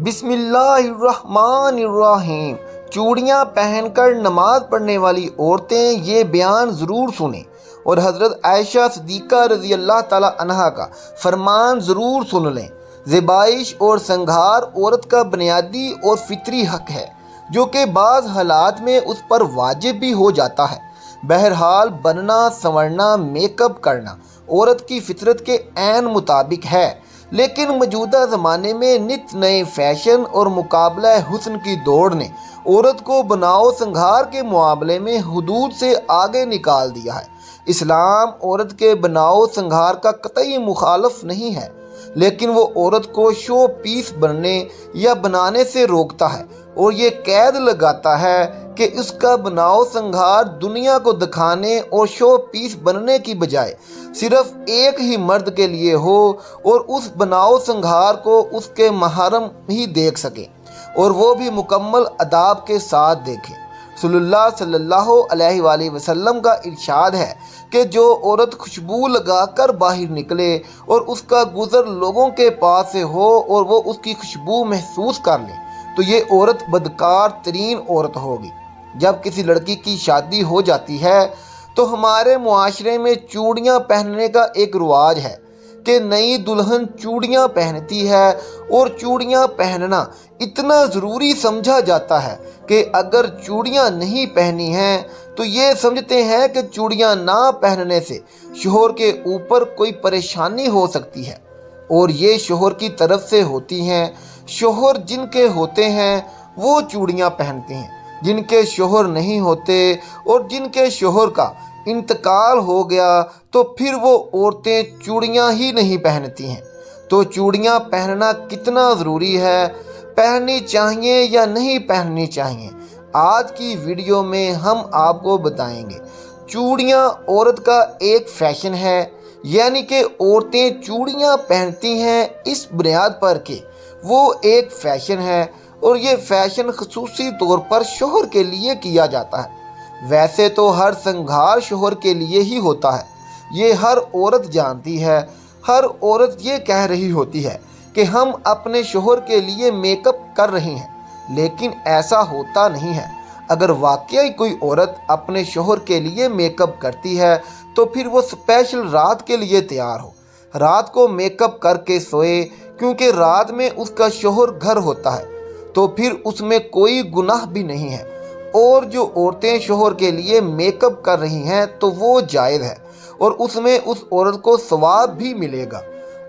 بسم اللہ الرحمن الرحیم۔ چوڑیاں پہن کر نماز پڑھنے والی عورتیں یہ بیان ضرور سنیں اور حضرت عائشہ صدیقہ رضی اللہ تعالی عنہا کا فرمان ضرور سن لیں۔ زیبائش اور سنگھار عورت کا بنیادی اور فطری حق ہے جو کہ بعض حالات میں اس پر واجب بھی ہو جاتا ہے۔ بہرحال بننا، سنورنا، میک اپ کرنا عورت کی فطرت کے عین مطابق ہے، لیکن موجودہ زمانے میں نت نئے فیشن اور مقابلہ حسن کی دوڑ نے عورت کو بناؤ سنگھار کے معاملے میں حدود سے آگے نکال دیا ہے۔ اسلام عورت کے بناؤ سنگھار کا قطعی مخالف نہیں ہے، لیکن وہ عورت کو شو پیس بننے یا بنانے سے روکتا ہے اور یہ قید لگاتا ہے کہ اس کا بناؤ سنگھار دنیا کو دکھانے اور شو پیس بننے کی بجائے صرف ایک ہی مرد کے لیے ہو اور اس بناؤ سنگھار کو اس کے محرم ہی دیکھ سکیں اور وہ بھی مکمل آداب کے ساتھ دیکھیں۔ صلی اللہ علیہ وآلہ وسلم کا ارشاد ہے کہ جو عورت خوشبو لگا کر باہر نکلے اور اس کا گزر لوگوں کے پاس سے ہو اور وہ اس کی خوشبو محسوس کر لیں تو یہ عورت بدکار ترین عورت ہوگی۔ جب کسی لڑکی کی شادی ہو جاتی ہے تو ہمارے معاشرے میں چوڑیاں پہننے کا ایک رواج ہے کہ نئی دلہن چوڑیاں پہنتی ہے اور چوڑیاں پہننا اتنا ضروری سمجھا جاتا ہے کہ اگر چوڑیاں نہیں پہنی ہیں تو یہ سمجھتے ہیں کہ چوڑیاں نہ پہننے سے شوہر کے اوپر کوئی پریشانی ہو سکتی ہے، اور یہ شوہر کی طرف سے ہوتی ہیں۔ شوہر جن کے ہوتے ہیں وہ چوڑیاں پہنتے ہیں، جن کے شوہر نہیں ہوتے اور جن کے شوہر کا انتقال ہو گیا تو پھر وہ عورتیں چوڑیاں ہی نہیں پہنتی ہیں۔ تو چوڑیاں پہننا کتنا ضروری ہے، پہننی چاہیے یا نہیں پہننی چاہیے، آج کی ویڈیو میں ہم آپ کو بتائیں گے۔ چوڑیاں عورت کا ایک فیشن ہے، یعنی کہ عورتیں چوڑیاں پہنتی ہیں اس بنیاد پر کہ وہ ایک فیشن ہے اور یہ فیشن خصوصی طور پر شوہر کے لیے کیا جاتا ہے۔ ویسے تو ہر سنگھار شوہر کے لیے ہی ہوتا ہے، یہ ہر عورت جانتی ہے۔ ہر عورت یہ کہہ رہی ہوتی ہے کہ ہم اپنے شوہر کے لیے میک اپ کر رہی ہیں، لیکن ایسا ہوتا نہیں ہے۔ اگر واقعی کوئی عورت اپنے شوہر کے لیے میک اپ کرتی ہے تو پھر وہ اسپیشل رات کے لیے تیار ہو، رات کو میک اپ کر کے سوئے، کیونکہ رات میں اس کا شوہر گھر ہوتا ہے تو پھر اس میں کوئی گناہ بھی نہیں ہے۔ اور جو عورتیں شوہر کے لیے میک اپ کر رہی ہیں تو وہ جائز ہے اور اس میں اس عورت کو ثواب بھی ملے گا۔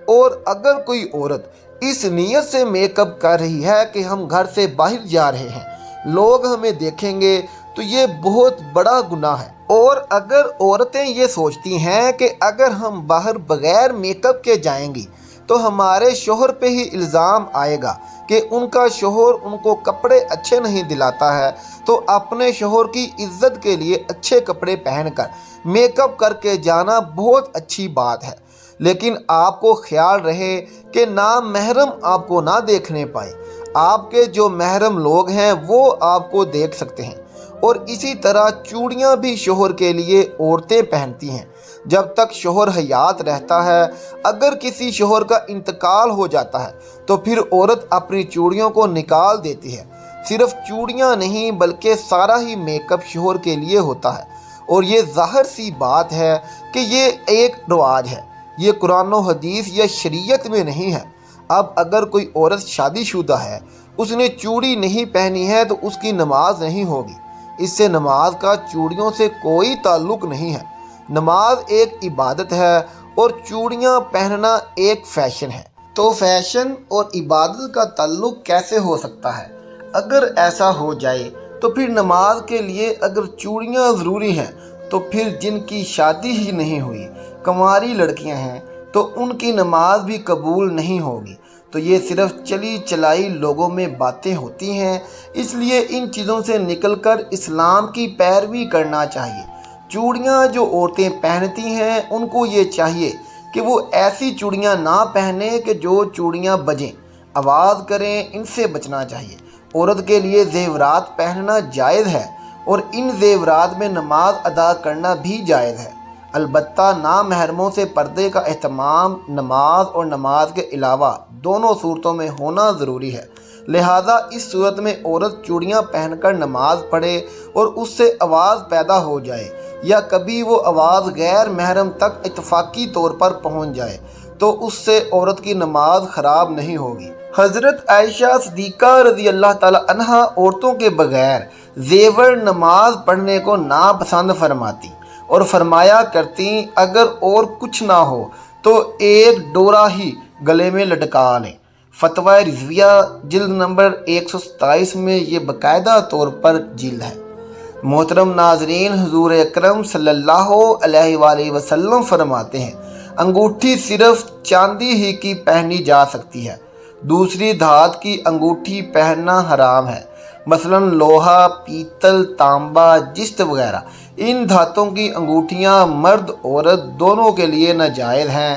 اور اگر کوئی عورت اس نیت سے میک اپ کر رہی ہے کہ ہم گھر سے باہر جا رہے ہیں، لوگ ہمیں دیکھیں گے، تو یہ بہت بڑا گناہ ہے۔ اور اگر عورتیں یہ سوچتی ہیں کہ اگر ہم باہر بغیر میک اپ کے جائیں گی تو ہمارے شوہر پہ ہی الزام آئے گا کہ ان کا شوہر ان کو کپڑے اچھے نہیں دلاتا ہے، تو اپنے شوہر کی عزت کے لیے اچھے کپڑے پہن کر میک اپ کر کے جانا بہت اچھی بات ہے، لیکن آپ کو خیال رہے کہ نامحرم آپ کو نہ دیکھنے پائے۔ آپ کے جو محرم لوگ ہیں وہ آپ کو دیکھ سکتے ہیں۔ اور اسی طرح چوڑیاں بھی شوہر کے لیے عورتیں پہنتی ہیں جب تک شوہر حیات رہتا ہے۔ اگر کسی شوہر کا انتقال ہو جاتا ہے تو پھر عورت اپنی چوڑیوں کو نکال دیتی ہے۔ صرف چوڑیاں نہیں بلکہ سارا ہی میک اپ شوہر کے لیے ہوتا ہے، اور یہ ظاہر سی بات ہے کہ یہ ایک رواج ہے، یہ قرآن و حدیث یا شریعت میں نہیں ہے۔ اب اگر کوئی عورت شادی شدہ ہے، اس نے چوڑی نہیں پہنی ہے تو اس کی نماز نہیں ہوگی۔ اس سے نماز کا چوڑیوں سے کوئی تعلق نہیں ہے۔ نماز ایک عبادت ہے اور چوڑیاں پہننا ایک فیشن ہے۔ تو فیشن اور عبادت کا تعلق کیسے ہو سکتا ہے؟ اگر ایسا ہو جائے تو پھر نماز کے لیے اگر چوڑیاں ضروری ہیں تو پھر جن کی شادی ہی نہیں ہوئی، کنواری لڑکیاں ہیں، تو ان کی نماز بھی قبول نہیں ہوگی۔ تو یہ صرف چلی چلائی لوگوں میں باتیں ہوتی ہیں، اس لیے ان چیزوں سے نکل کر اسلام کی پیروی کرنا چاہیے۔ چوڑیاں جو عورتیں پہنتی ہیں ان کو یہ چاہیے کہ وہ ایسی چوڑیاں نہ پہنیں کہ جو چوڑیاں بجیں، آواز کریں، ان سے بچنا چاہیے۔ عورت کے لیے زیورات پہننا جائز ہے اور ان زیورات میں نماز ادا کرنا بھی جائز ہے۔ البتہ نامحرموں سے پردے کا اہتمام نماز اور نماز کے علاوہ دونوں صورتوں میں ہونا ضروری ہے۔ لہٰذا اس صورت میں عورت چوڑیاں پہن کر نماز پڑھے اور اس سے آواز پیدا ہو جائے یا کبھی وہ آواز غیر محرم تک اتفاقی طور پر پہنچ جائے تو اس سے عورت کی نماز خراب نہیں ہوگی۔ حضرت عائشہ صدیقہ رضی اللہ تعالی عنہا عورتوں کے بغیر زیور نماز پڑھنے کو ناپسند فرماتی اور فرمایا کرتی اگر اور کچھ نہ ہو تو ایک ڈورا ہی گلے میں لٹکا لیں۔ فتویٰ رضویہ جلد نمبر 127 میں یہ باقاعدہ طور پر جلد ہے۔ محترم ناظرین، حضور اکرم صلی اللہ علیہ وآلہ وسلم فرماتے ہیں انگوٹھی صرف چاندی ہی کی پہنی جا سکتی ہے، دوسری دھات کی انگوٹھی پہننا حرام ہے، مثلا لوہا، پیتل، تانبا، جست وغیرہ۔ ان دھاتوں کی انگوٹھیاں مرد عورت دونوں کے لیے ناجائز ہیں۔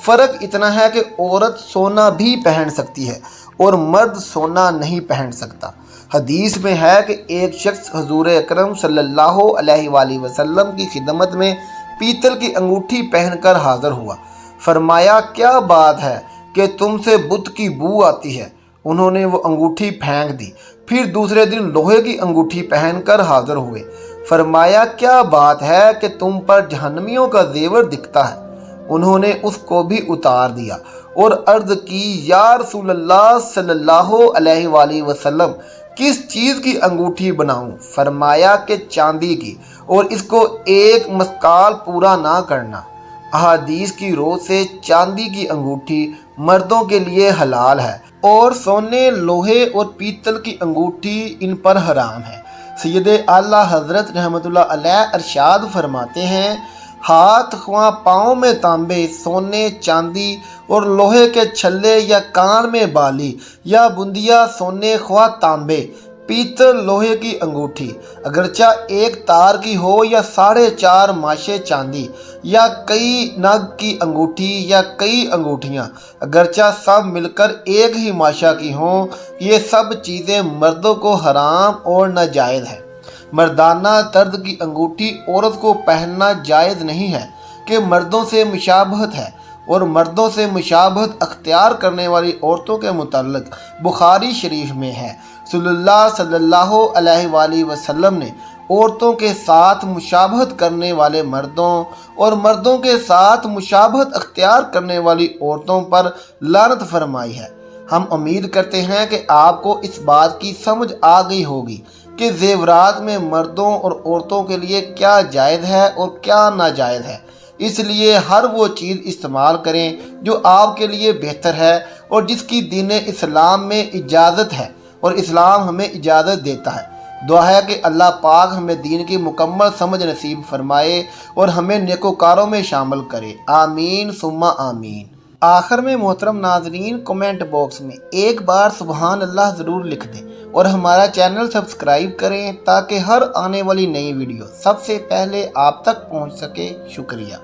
فرق اتنا ہے کہ عورت سونا بھی پہن سکتی ہے اور مرد سونا نہیں پہن سکتا۔ حدیث میں ہے کہ ایک شخص حضور اکرم صلی اللہ علیہ وآلہ وسلم کی خدمت میں پیتل کی انگوٹھی پہن کر حاضر ہوا۔ فرمایا کیا بات ہے کہ تم سے بت کی بو آتی ہے؟ انہوں نے وہ انگوٹھی پھینک دی۔ پھر دوسرے دن لوہے کی انگوٹھی پہن کر حاضر ہوئے۔ فرمایا کیا بات ہے کہ تم پر جہنمیوں کا زیور دکھتا ہے؟ انہوں نے اس کو بھی اتار دیا اور عرض کی یا رسول اللہ صلی اللہ علیہ وآلہ وسلم کس چیز کی انگوٹھی بناؤں؟ فرمایا کہ چاندی کی، اور اس کو ایک مسکال پورا نہ کرنا۔ احادیث کی روح سے چاندی کی انگوٹھی مردوں کے لیے حلال ہے اور سونے، لوہے اور پیتل کی انگوٹھی ان پر حرام ہے۔ سید اعلیٰ حضرت رحمۃ اللہ علیہ ارشاد فرماتے ہیں ہاتھ خواہ پاؤں میں تانبے، سونے، چاندی اور لوہے کے چھلے یا کان میں بالی یا بندیا سونے خواہ تانبے، پیتل، لوہے کی انگوٹھی اگرچہ ایک تار کی ہو یا 4.5 ماشے چاندی یا کئی نگ کی انگوٹھی یا کئی انگوٹھیاں اگرچہ سب مل کر ایک ہی ماشا کی ہوں، یہ سب چیزیں مردوں کو حرام اور ناجائز ہے۔ مردانہ طرز کی انگوٹھی عورت کو پہننا جائز نہیں ہے کہ مردوں سے مشابہت ہے، اور مردوں سے مشابہت اختیار کرنے والی عورتوں کے متعلق بخاری شریف میں ہے صلی اللہ علیہ وآلہ وسلم نے عورتوں کے ساتھ مشابہت کرنے والے مردوں اور مردوں کے ساتھ مشابہت اختیار کرنے والی عورتوں پر لعنت فرمائی ہے۔ ہم امید کرتے ہیں کہ آپ کو اس بات کی سمجھ آ گئی ہوگی کہ زیورات میں مردوں اور عورتوں کے لیے کیا جائز ہے اور کیا ناجائز ہے۔ اس لیے ہر وہ چیز استعمال کریں جو آپ کے لیے بہتر ہے اور جس کی دین اسلام میں اجازت ہے اور اسلام ہمیں اجازت دیتا ہے۔ دعا ہے کہ اللہ پاک ہمیں دین کی مکمل سمجھ نصیب فرمائے اور ہمیں نیکوکاروں میں شامل کرے، آمین ثم آمین۔ آخر میں محترم ناظرین، کمنٹ باکس میں ایک بار سبحان اللہ ضرور لکھ دیں اور ہمارا چینل سبسکرائب کریں تاکہ ہر آنے والی نئی ویڈیو سب سے پہلے آپ تک پہنچ سکے۔ شکریہ۔